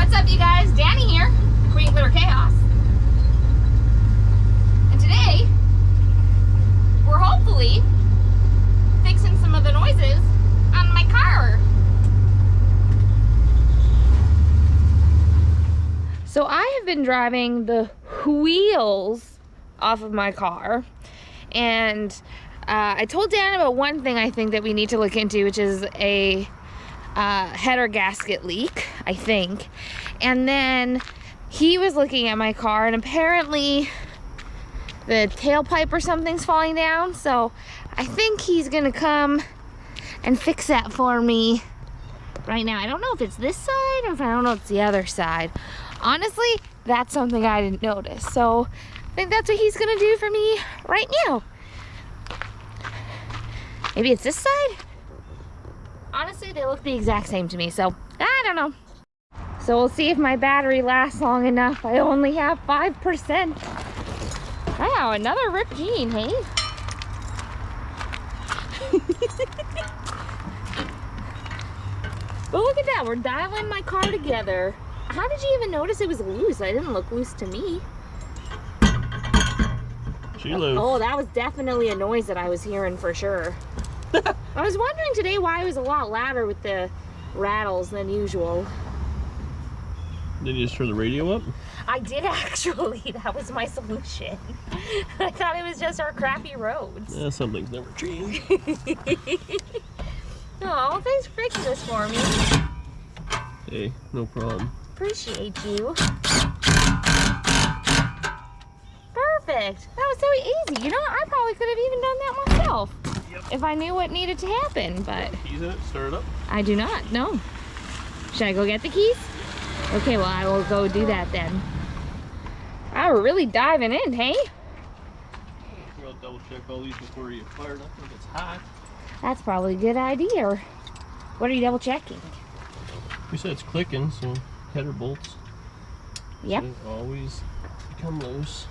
What's up, you guys? Danny here, Queen Glitter Chaos. And today, we're hopefully fixing some of the noises on my car. So I have been driving the wheels off of my car, and I told Dan about one thing I think that we need to look into, which is a header gasket leak, I think. And then he was looking at my car, and apparently the tailpipe or something's falling down. So I think he's gonna come and fix that for me right now. I don't know if it's this side or if I don't know if it's the other side. Honestly, that's something I didn't notice. So I think that's what he's gonna do for me right now. Maybe it's this side? Honestly, they look the exact same to me, so I don't know. So we'll see if my battery lasts long enough. I only have 5%. Wow, another ripped jean, hey? But look at that, we're dialing my car together. How did you even notice it was loose? It didn't look loose to me. She loose. Oh, that was definitely a noise that I was hearing for sure. I was wondering today why it was a lot louder with the rattles than usual. Did you just turn the radio up? I did actually. That was my solution. I thought it was just our crappy roads. Yeah, some things never change. Oh, thanks for fixing this for me. Hey, no problem. Appreciate you. Perfect. That was so easy. You know, I probably could have even done that myself. Yep. If I knew what needed to happen, but... Keys in it? Start it up? I do not, no. Should I go get the keys? Okay, well, I will go do that then. Wow, we're really diving in, hey? We'll double check all these before you fire it up if it's hot. That's probably a good idea. What are you double checking? You said it's clicking, so header bolts. Yep. Should always come loose.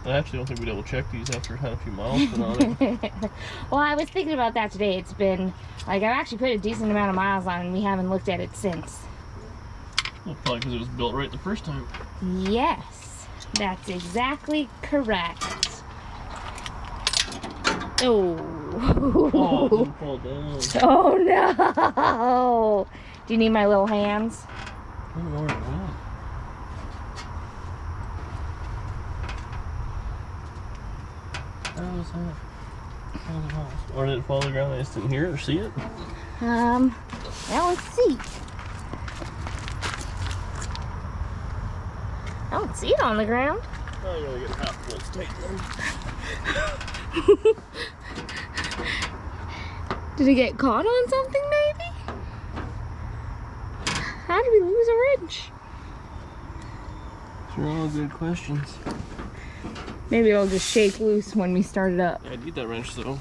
I actually don't think we double checked these after it had a few miles put on it. Well, I was thinking about that today. It's been, like, I've actually put a decent amount of miles on it, and we haven't looked at it since. Well, probably because it was built right the first time. Yes, that's exactly correct. Oh. Oh, it didn't fall down. Oh, no. Do you need my little hands? I don't know where it went. How was that? Or did it fall to the ground? I just didn't hear it or see it? Well, let's see. I don't see it on the ground. Oh, you only get half volts tight then. Did it get caught on something, maybe? How did we lose a wrench? These are all good questions. Maybe it'll just shake loose when we start it up. Yeah, I need that wrench though.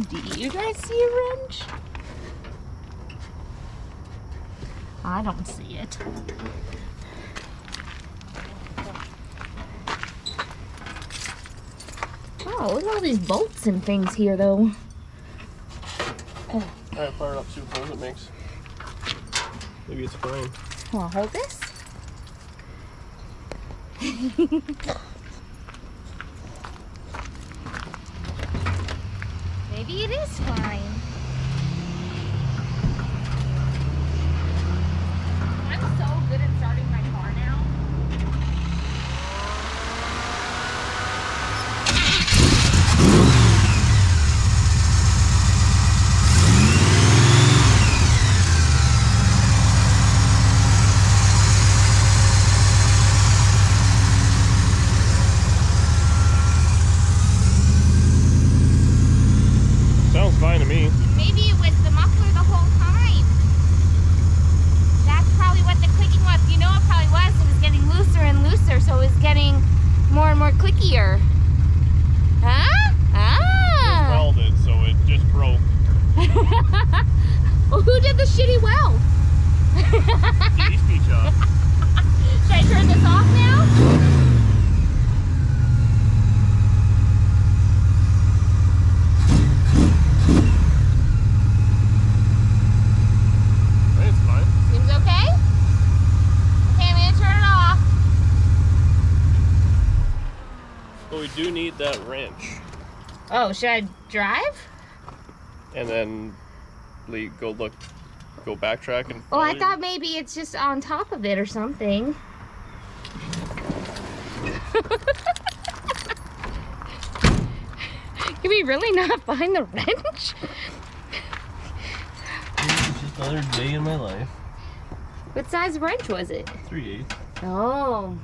Do you guys see a wrench? I don't see it. Oh, look at all these bolts and things here, though. Alright, fire it up, see what noise it makes. Maybe it's fine. Wanna hold this? Maybe it is fine. I'm so good at starting my car now. Sounds fine to me. Maybe it was the muffler the whole time. That's probably what the clicking was. You know what it probably was? It was getting looser and looser, so it was getting more and more clickier. Huh? Ah! It welded, so it just broke. Well, who did the shitty weld? Speech off. Should I turn this off now? do need that wrench. Oh, should I drive? And then go backtrack and. Oh, I thought maybe it's just on top of it or something. Can we really not find the wrench? It's just another day in my life. What size wrench was it? 3/8. Oh.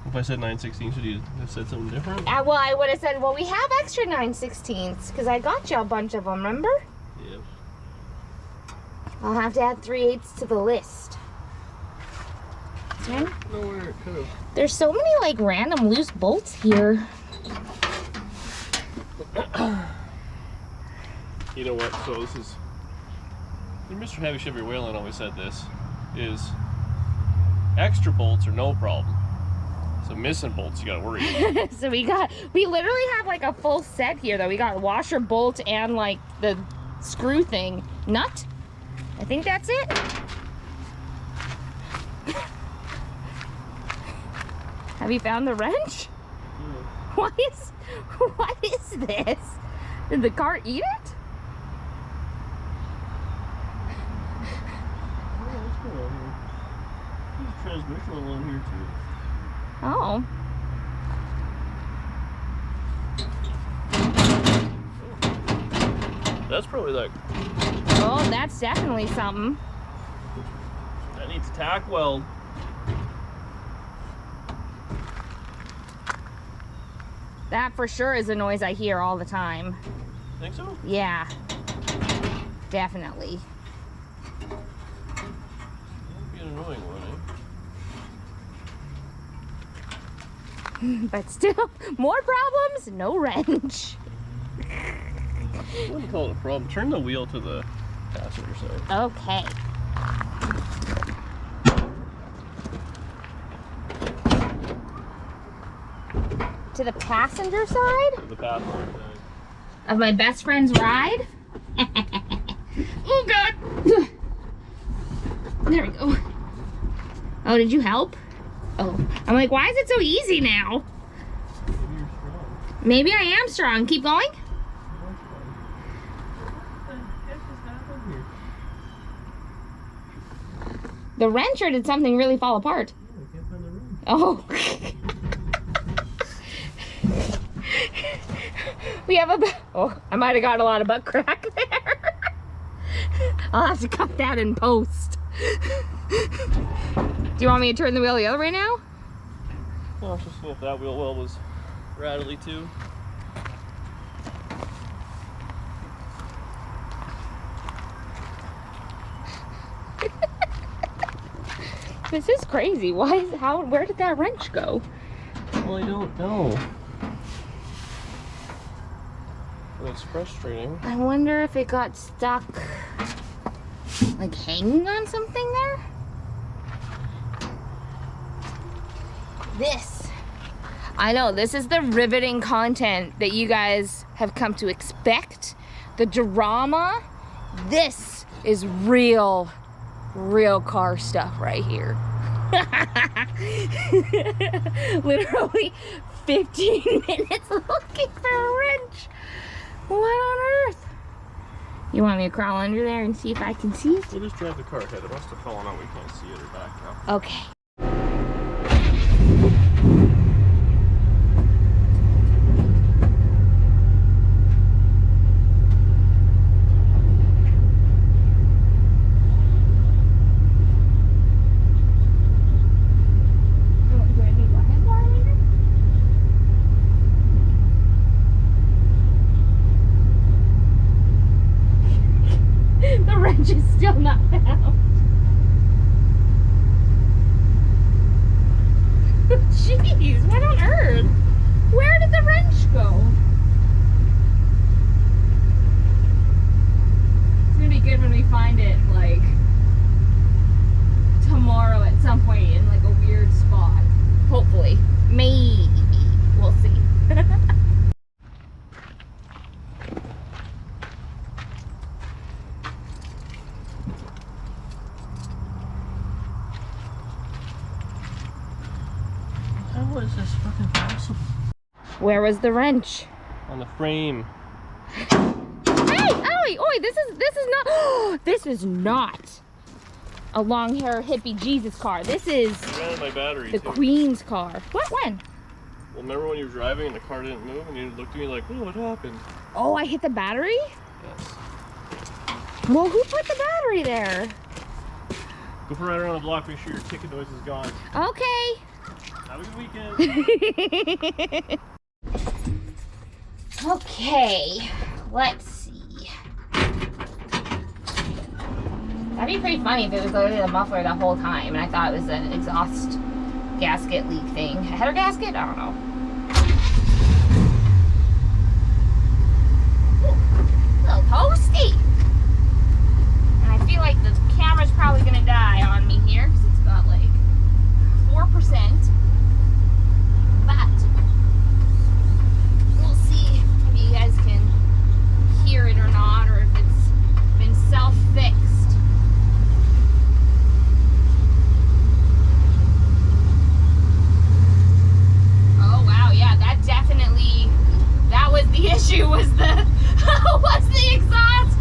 If I said 9/16, should you have said something different? Well, I would have said, well, we have extra 9/16 because I got you a bunch of them, remember? Yep. I'll have to add 3/8 to the list. Okay. Nowhere it could have. There's so many like random loose bolts here. You know what? So this is. Mr. Heavy Chevy Whalen always said this: is extra bolts are no problem. So missing bolts, you gotta worry about. So we literally have like a full set here though. We got washer, bolt, and like the screw thing. Nut? I think that's it. Have you found the wrench? Yeah. What is this? Did the car eat it? Transmission along here too. Oh. That's probably like. Oh, that's definitely something. That needs a tack weld. That for sure is a noise I hear all the time. Think so? Yeah. Definitely. That'd be an annoying one, But still, more problems, no wrench. I wouldn't call it a problem. Turn the wheel to the passenger side. Okay. To the passenger side? To the passenger side. Of my best friend's ride? Oh God! There we go. Oh, did you help? Oh, I'm like, why is it so easy now? Maybe you're strong. Maybe I am strong. Keep going. The wrench, or did something really fall apart? I can't find the wrench. Oh. We have oh, I might have got a lot of butt crack there. I'll have to cut that in post. Do you want me to turn the wheel the other way now? No, I was just seeing if that wheel well was rattly too. This is crazy. Where did that wrench go? Well, I don't know. It's frustrating. I wonder if it got stuck, like hanging on something there? I know, this is the riveting content that you guys have come to expect. The drama. This is real car stuff right here. Literally 15 minutes looking for a wrench. What on earth? You want me to crawl under there and see if I can see it? We'll just drive the car ahead. It must have fallen out. We can't see it or back now. Okay. The wrench is still not found. Jeez, what on earth? Where did the wrench go? It's gonna be good when we find it, like, tomorrow at some point in, like, a weird spot. Hopefully. Maybe. We'll see. How is this fucking possible? Where was the wrench? On the frame. Hey, oi, this is not, this is not a long hair hippie Jesus car. This is I ran out of my battery the too. Queen's car. What, when? Well, remember when you were driving and the car didn't move and you looked at me like, oh, what happened? Oh, I hit the battery? Yes. Well, who put the battery there? Go for a ride around the block, make sure your ticket noise is gone. Okay. Have a good weekend. Okay, let's see. That'd be pretty funny if it was literally the muffler the whole time and I thought it was an exhaust gasket leak thing. A header gasket? I don't know. Ooh, a little toasty. And I feel like the camera's probably gonna die on me here because it's got like 4%. But we'll see if you guys can hear it or not, or if it's been self-fixed. Oh wow, yeah, that was the issue, was the was the exhaust.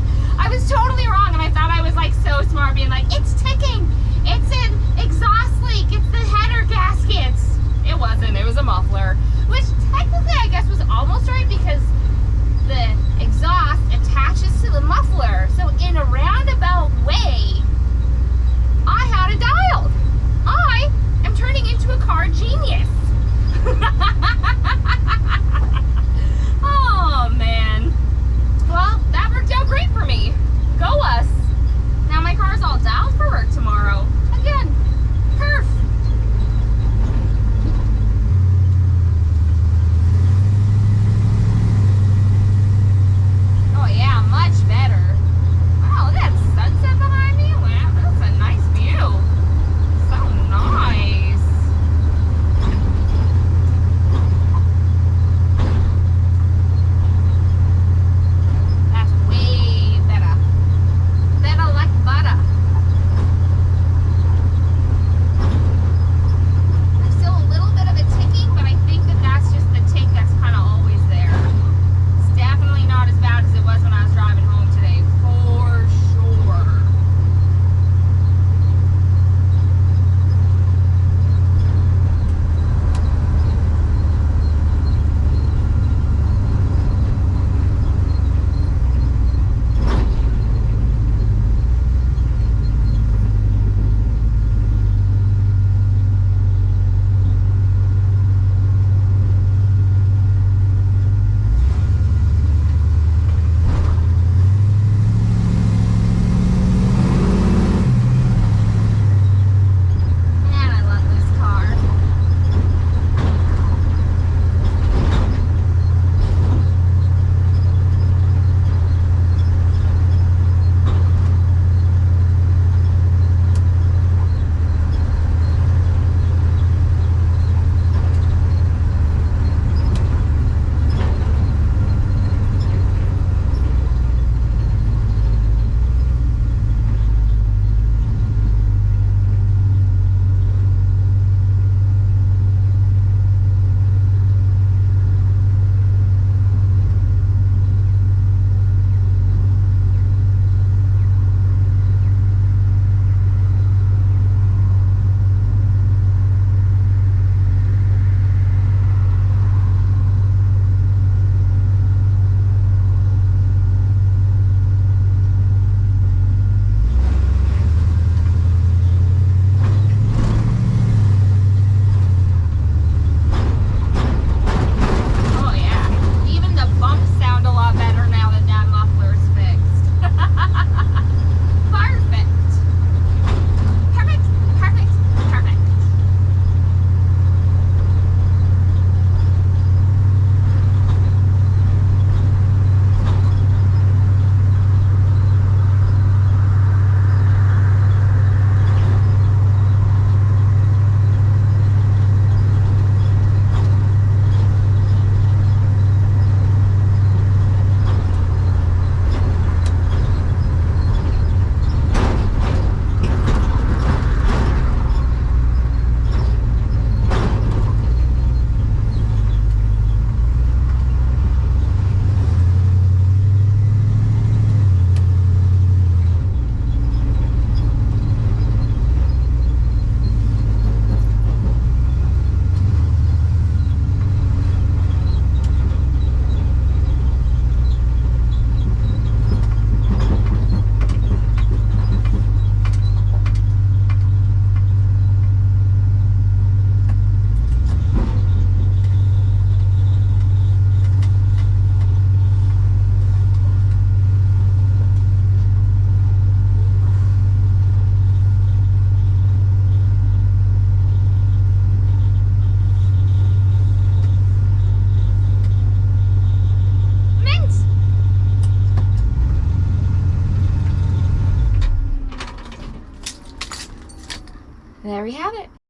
There we have it.